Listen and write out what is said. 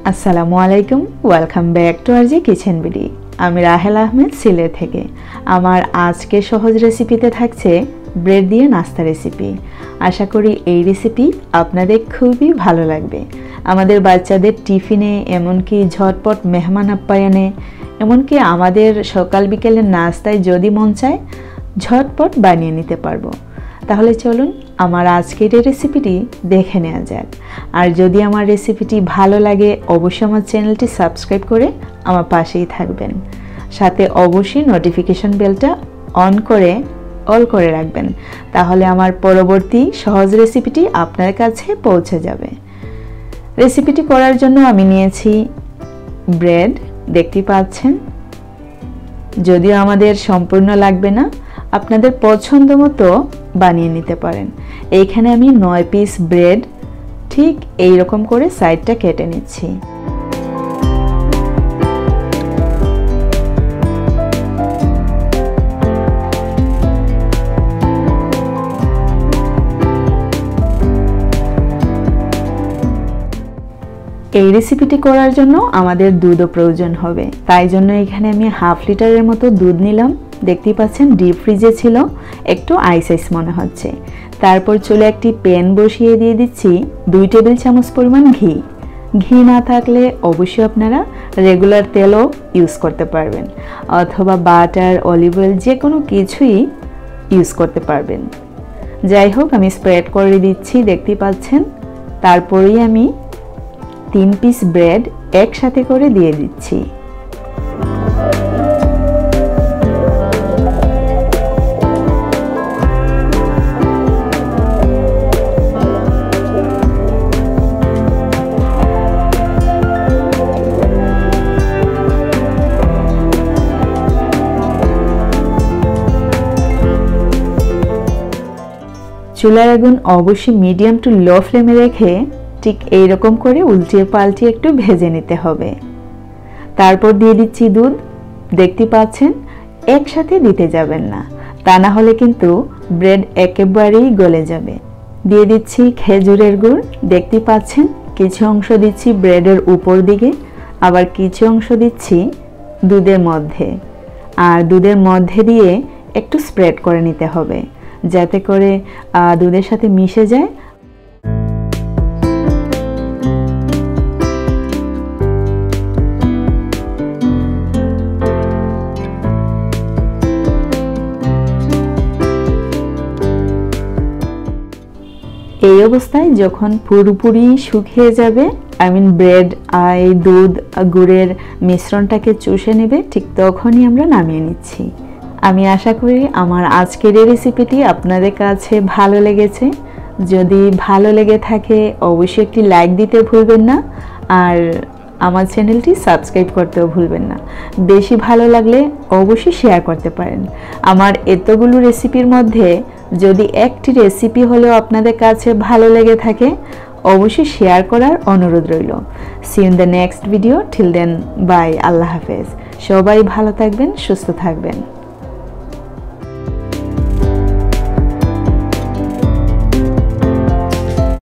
আসসালামু আলাইকুম, welcome back to RG kitchen BD. আমি রাহেল আহমেদ সিলেট থেকে। আমার আজকে সহজ রেসিপিতে থাকছে ব্রেড দিয়ে নাস্তা রেসিপি। আশা করি এই রেসিপি আপনাদের খুবই ভালো লাগবে। আমাদের বাচ্চাদের টিফিনে, এমনকি ঝটপট মেহমান আপ্যায়নে, এমনকি আমাদের সকাল বিকেলের নাস্তায় যদি মন চায় ঝটপট বানিয়ে নিতে পারবো। তাহলে চলুন আমার আজকের এই রেসিপিটি দেখে নেওয়া যাক। আর যদি আমার রেসিপিটি ভালো লাগে অবশ্যই আমার চ্যানেলটি সাবস্ক্রাইব করে আমার পাশেই থাকবেন। সাথে অবশ্যই নোটিফিকেশন বেলটা অন করে রাখবেন, তাহলে আমার পরবর্তী সহজ রেসিপিটি আপনার কাছে পৌঁছে যাবে। রেসিপিটি করার জন্য আমি নিয়েছি ব্রেড, দেখতে পাচ্ছেন। যদিও আমাদের সম্পূর্ণ লাগবে না, আপনাদের পছন্দ মতো বানিয়ে নিতে পারেন। এইখানে আমি 9 পিস ব্রেড ঠিক এই রকম করে সাইডটা কেটে নিচ্ছি। এই রেসিপিটি করার জন্য আমাদের দুধও প্রয়োজন হবে, তাই জন্য এখানে আমি 1/2 লিটারের মতো দুধ নিলাম। দেখতেই পাচ্ছেন ডিপ ফ্রিজে ছিল, একটু আইস মনে হচ্ছে। তারপর চুলে একটি প্যান বসিয়ে দিয়ে দিচ্ছি 2 টেবিল চামচ পরিমাণ ঘি। ঘি না থাকলে অবশ্যই আপনারা রেগুলার তেলও ইউজ করতে পারবেন, অথবা বাটার, অলিভ অয়েল, যে কোনো কিছুই ইউজ করতে পারবেন। যাই হোক, আমি স্প্রেড করে দিচ্ছি, দেখতেই পাচ্ছেন। তারপরেই আমি 3 পিস ব্রেড একসাথে করে দিয়ে দিচ্ছি। চুলার আগুন অবশ্যই মিডিয়াম টু লো ফ্লেমে রেখে ঠিক এই রকম করে উল্টিয়ে পাল্টিয়ে একটু ভেজে নিতে হবে। তারপর দিয়ে দিচ্ছি দুধ। দেখতে পাচ্ছেন, একসাথে দিতে যাবেন না, তা না হলে কিন্তু ব্রেড একেবারেই গলে যাবে। দিয়ে দিচ্ছি খেজুরের গুড়। দেখতে পাচ্ছেন, কিছু অংশ দিচ্ছি ব্রেডের উপর দিকে, আবার কিছু অংশ দিচ্ছি দুধের মধ্যে। আর দুধের মধ্যে দিয়ে একটু স্প্রেড করে নিতে হবে, যাতে করে দুধের সাথে মিশে যায়। এই অবস্থায় যখন পুরোপুরি শুকিয়ে যাবে, ব্রেড এই দুধ গুড়ের মিশ্রণটাকে চুষে নেবে, ঠিক তখনই আমরা নামিয়ে নিচ্ছি। আমি আশা করি আমার আজকের এই রেসিপিটি আপনাদের কাছে ভালো লেগেছে। যদি ভালো লেগে থাকে অবশ্যই একটি লাইক দিতে ভুলবেন না, আর আমার চ্যানেলটি সাবস্ক্রাইব করতেও ভুলবেন না। বেশি ভালো লাগলে অবশ্যই শেয়ার করতে পারেন। আমার এতগুলো রেসিপির মধ্যে যদি একটি রেসিপি হলেও আপনাদের কাছে ভালো লেগে থাকে অবশ্যই শেয়ার করার অনুরোধ রইল। See you in the next video. Till then bye, আল্লাহ হাফেজ। সবাই ভালো থাকবেন, সুস্থ থাকবেন।